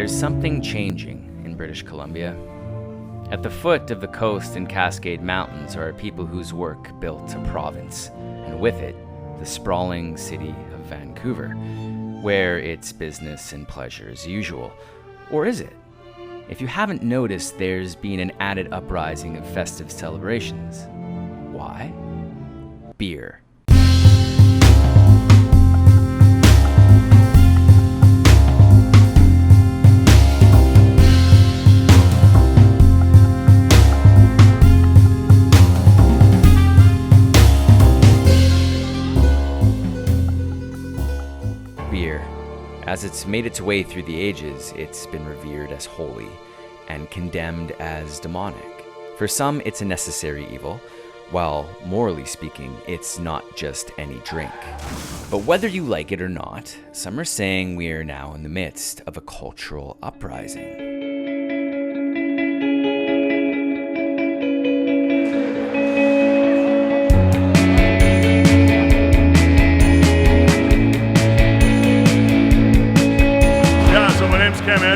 there's something changing in British Columbia. At the foot of the coast and Cascade Mountains are people whose work built a province, and with it, the sprawling city of Vancouver, where it's business and pleasure as usual. Or is it? If you haven't noticed, there's been an added uprising of festive celebrations. Why? Beer. As it's made its way through the ages, it's been revered as holy and condemned as demonic. For some, it's a necessary evil, while morally speaking, it's not just any drink. But whether you like it or not, some are saying we are now in the midst of a cultural uprising.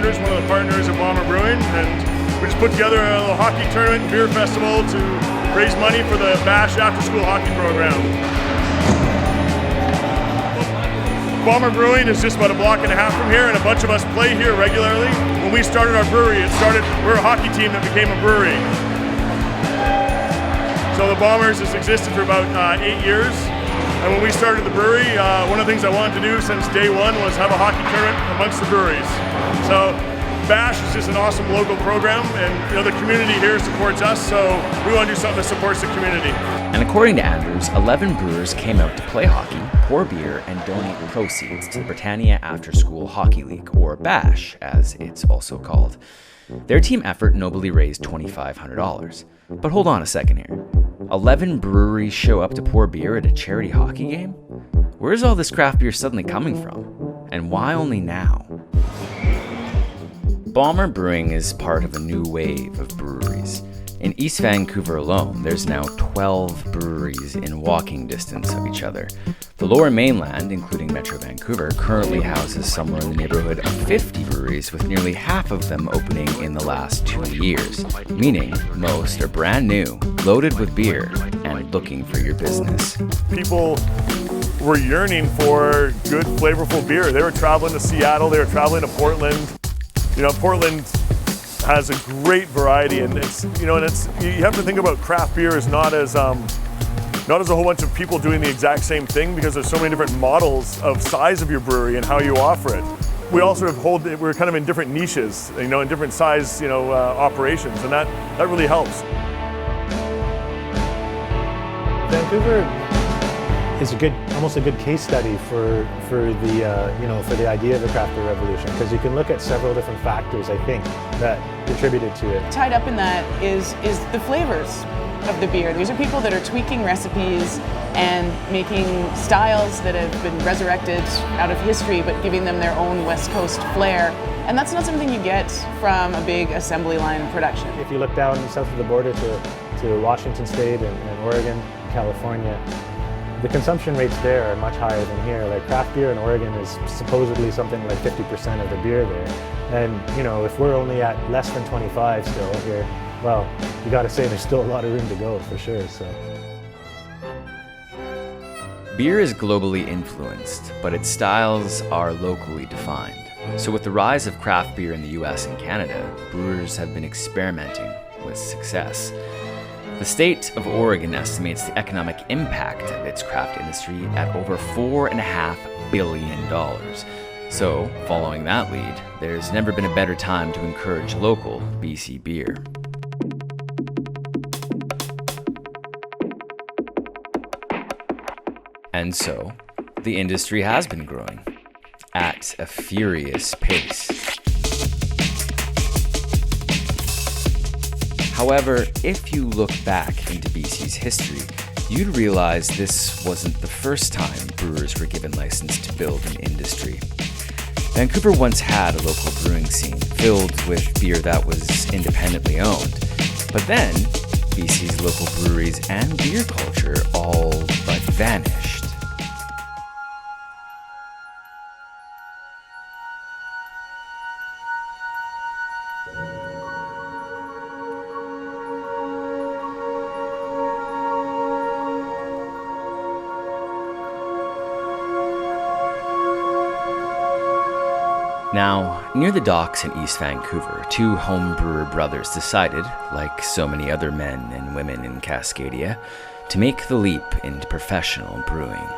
One of the partners of Bomber Brewing, and we just put together a little hockey tournament and beer festival to raise money for the Bash after-school hockey program. Bomber Brewing is just about a block and a half from here, and a bunch of us play here regularly. When we started our brewery, we're a hockey team that became a brewery. So the Bombers has existed for about 8 years. And when we started the brewery, one of the things I wanted to do since day one was have a hockey tournament amongst the breweries. So Bash is just an awesome local program, and the community here supports us, so we want to do something that supports the community. And according to Andrews, 11 brewers came out to play hockey, pour beer, and donate proceeds to the Britannia After School Hockey League, or Bash, as it's also called. Their team effort nobly raised $2,500. But hold on a second here. 11 breweries show up to pour beer at a charity hockey game? Where's all this craft beer suddenly coming from? And why only now? Bomber Brewing is part of a new wave of breweries. In East Vancouver alone, there's now 12 breweries in walking distance of each other. The Lower Mainland, including Metro Vancouver, currently houses somewhere in the neighborhood of 50 breweries, with nearly half of them opening in the last 2 years, meaning most are brand new, loaded with beer, and looking for your business. People were yearning for good, flavorful beer. They were traveling to Seattle, they were traveling to Portland. Portland has a great variety, and you have to think about craft beer as not as a whole bunch of people doing the exact same thing, because there's so many different models of size of your brewery and how you offer it. We all sort of we're kind of in different niches, in different size, operations, and that really helps. Vancouver is almost a good case study for the idea of the craft beer revolution, because you can look at several different factors, I think, that contributed to it. Tied up in that is the flavors of the beer. These are people that are tweaking recipes and making styles that have been resurrected out of history, but giving them their own West Coast flair. And that's not something you get from a big assembly line production. If you look down south of the border to Washington State and Oregon, California, the consumption rates there are much higher than here. Like craft beer in Oregon is supposedly something like 50% of the beer there. And if we're only at less than 25 still here, well, you gotta say there's still a lot of room to go for sure, so. Beer is globally influenced, but its styles are locally defined. So with the rise of craft beer in the US and Canada, brewers have been experimenting with success. The state of Oregon estimates the economic impact of its craft industry at over $4.5 billion. So, following that lead, there's never been a better time to encourage local BC beer. And so, the industry has been growing at a furious pace. However, if you look back into BC's history, you'd realize this wasn't the first time brewers were given license to build an industry. Vancouver once had a local brewing scene filled with beer that was independently owned. But then, BC's local breweries and beer culture all but vanished. Now, near the docks in East Vancouver, two home brewer brothers decided, like so many other men and women in Cascadia, to make the leap into professional brewing.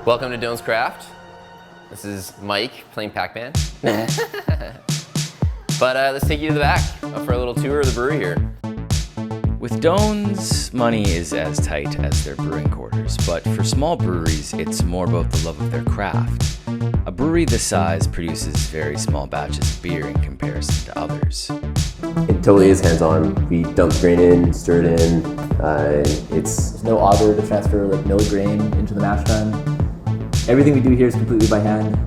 Welcome to Doan's Craft. This is Mike playing Pac-Man. But let's take you to the back for a little tour of the brewery here. With Doan's, money is as tight as their brewing quarters, but for small breweries, it's more about the love of their craft. A brewery this size produces very small batches of beer in comparison to others. It totally is hands-on. We dump the grain in, stir it in. There's no auger to transfer like mill grain into the mash tun. Everything we do here is completely by hand,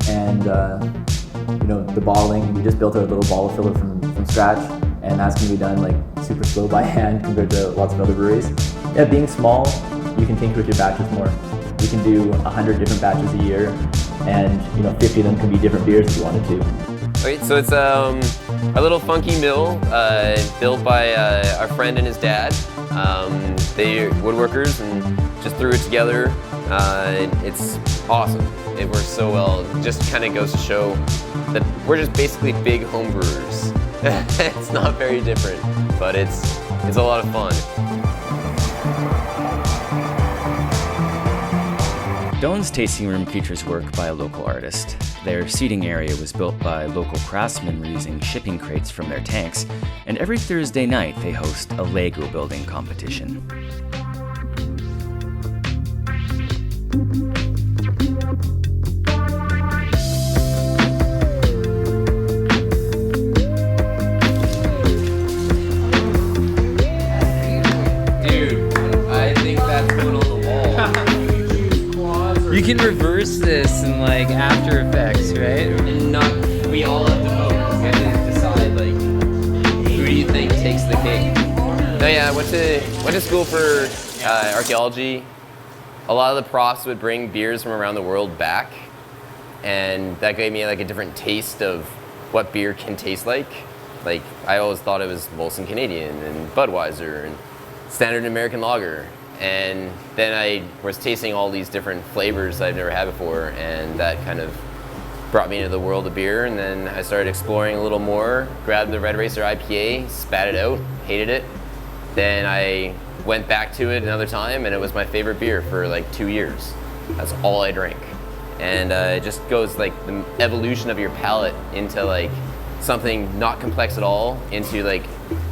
and the bottling, we just built our little bottle filler from scratch, and that's gonna be done like super slow by hand compared to lots of other breweries. Yeah, being small, you can tinker with your batches more. You can do 100 different batches a year, and 50 of them can be different beers if you wanted to. Okay, so it's a little funky mill built by our friend and his dad. They're woodworkers and just threw it together. It's awesome. It works so well. It just kind of goes to show that we're just basically big home brewers. It's not very different, but it's a lot of fun. Doan's tasting room features work by a local artist. Their seating area was built by local craftsmen reusing shipping crates from their tanks, and every Thursday night they host a Lego building competition. You can reverse this in like After Effects, right? And we all have to vote. We have to decide who do you think takes the cake. No, yeah, I went to school for archaeology. A lot of the profs would bring beers from around the world back, and that gave me like a different taste of what beer can taste like. Like I always thought it was Molson Canadian and Budweiser and Standard American Lager. And then I was tasting all these different flavors I've never had before, and that kind of brought me into the world of beer. And then I started exploring a little more, grabbed the Red Racer IPA, spat it out, hated it. Then I went back to it another time, and it was my favorite beer for like 2 years. That's all I drank. And it just goes like the evolution of your palate into like something not complex at all, into like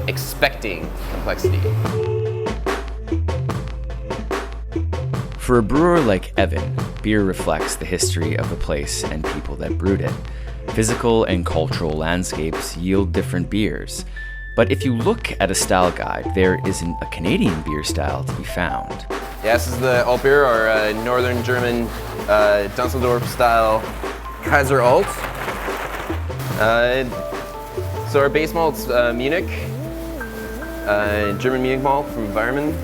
expecting complexity. For a brewer like Evan, beer reflects the history of the place and people that brewed it. Physical and cultural landscapes yield different beers. But if you look at a style guide, there isn't a Canadian beer style to be found. Yeah, this is the alt beer, our northern German Dusseldorf style Kaiser Alt. So our base malt's Munich, German Munich malt from Weirmann.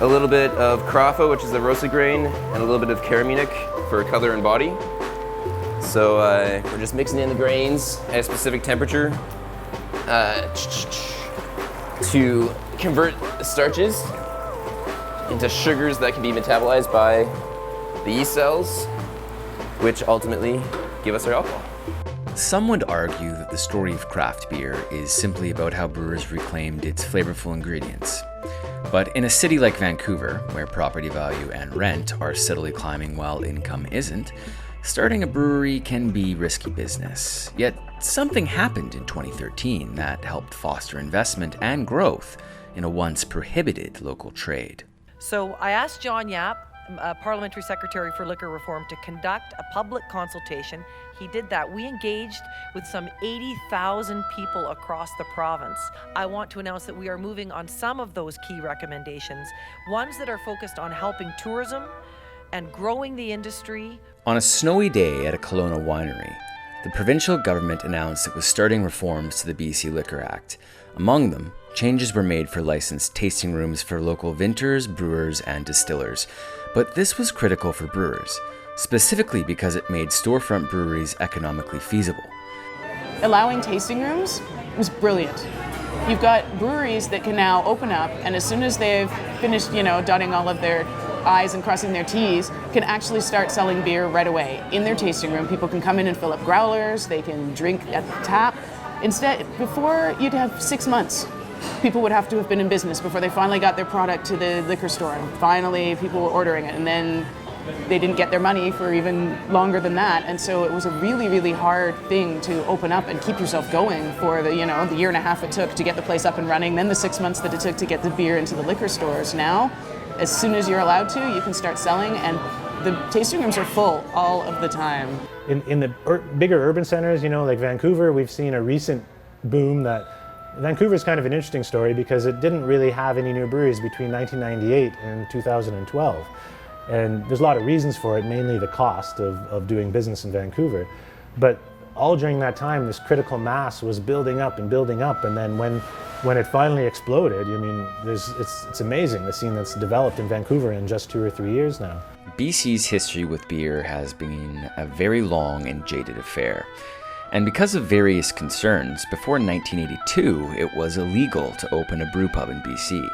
A little bit of Carafa, which is a roasted grain, and a little bit of Karamunich for color and body. So we're just mixing in the grains at a specific temperature to convert the starches into sugars that can be metabolized by the yeast cells, which ultimately give us our alcohol. Some would argue that the story of craft beer is simply about how brewers reclaimed its flavorful ingredients. But in a city like Vancouver, where property value and rent are steadily climbing while income isn't, starting a brewery can be risky business. Yet something happened in 2013 that helped foster investment and growth in a once prohibited local trade. So I asked John Yap, Parliamentary Secretary for Liquor Reform, to conduct a public consultation. He did that. We engaged with some 80,000 people across the province. I want to announce that we are moving on some of those key recommendations, ones that are focused on helping tourism and growing the industry. On a snowy day at a Kelowna winery, the provincial government announced it was starting reforms to the BC Liquor Act. Among them, changes were made for licensed tasting rooms for local vintners, brewers, and distillers. But this was critical for brewers, specifically because it made storefront breweries economically feasible. Allowing tasting rooms was brilliant. You've got breweries that can now open up, and as soon as they've finished, dotting all of their I's and crossing their T's, can actually start selling beer right away. In their tasting room, people can come in and fill up growlers, they can drink at the tap. Instead, before you'd have 6 months, people would have to have been in business before they finally got their product to the liquor store, and finally people were ordering it, and then they didn't get their money for even longer than that. And so it was a really, really hard thing to open up and keep yourself going for the year and a half it took to get the place up and running, then the 6 months that it took to get the beer into the liquor stores. Now, as soon as you're allowed to, you can start selling, and the tasting rooms are full all of the time. In the bigger urban centers, like Vancouver, we've seen a recent boom that Vancouver is kind of an interesting story because it didn't really have any new breweries between 1998 and 2012. And there's a lot of reasons for it, mainly the cost of doing business in Vancouver. But all during that time, this critical mass was building up, and then when it finally exploded, it's amazing, the scene that's developed in Vancouver in just 2 or 3 years now. BC's history with beer has been a very long and jaded affair. And because of various concerns, before 1982, it was illegal to open a brew pub in BC.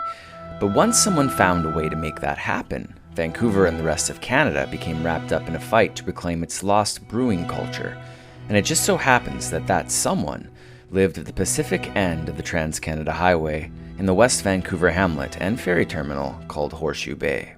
But once someone found a way to make that happen, Vancouver and the rest of Canada became wrapped up in a fight to reclaim its lost brewing culture. And it just so happens that that someone lived at the Pacific end of the Trans-Canada Highway in the West Vancouver hamlet and ferry terminal called Horseshoe Bay.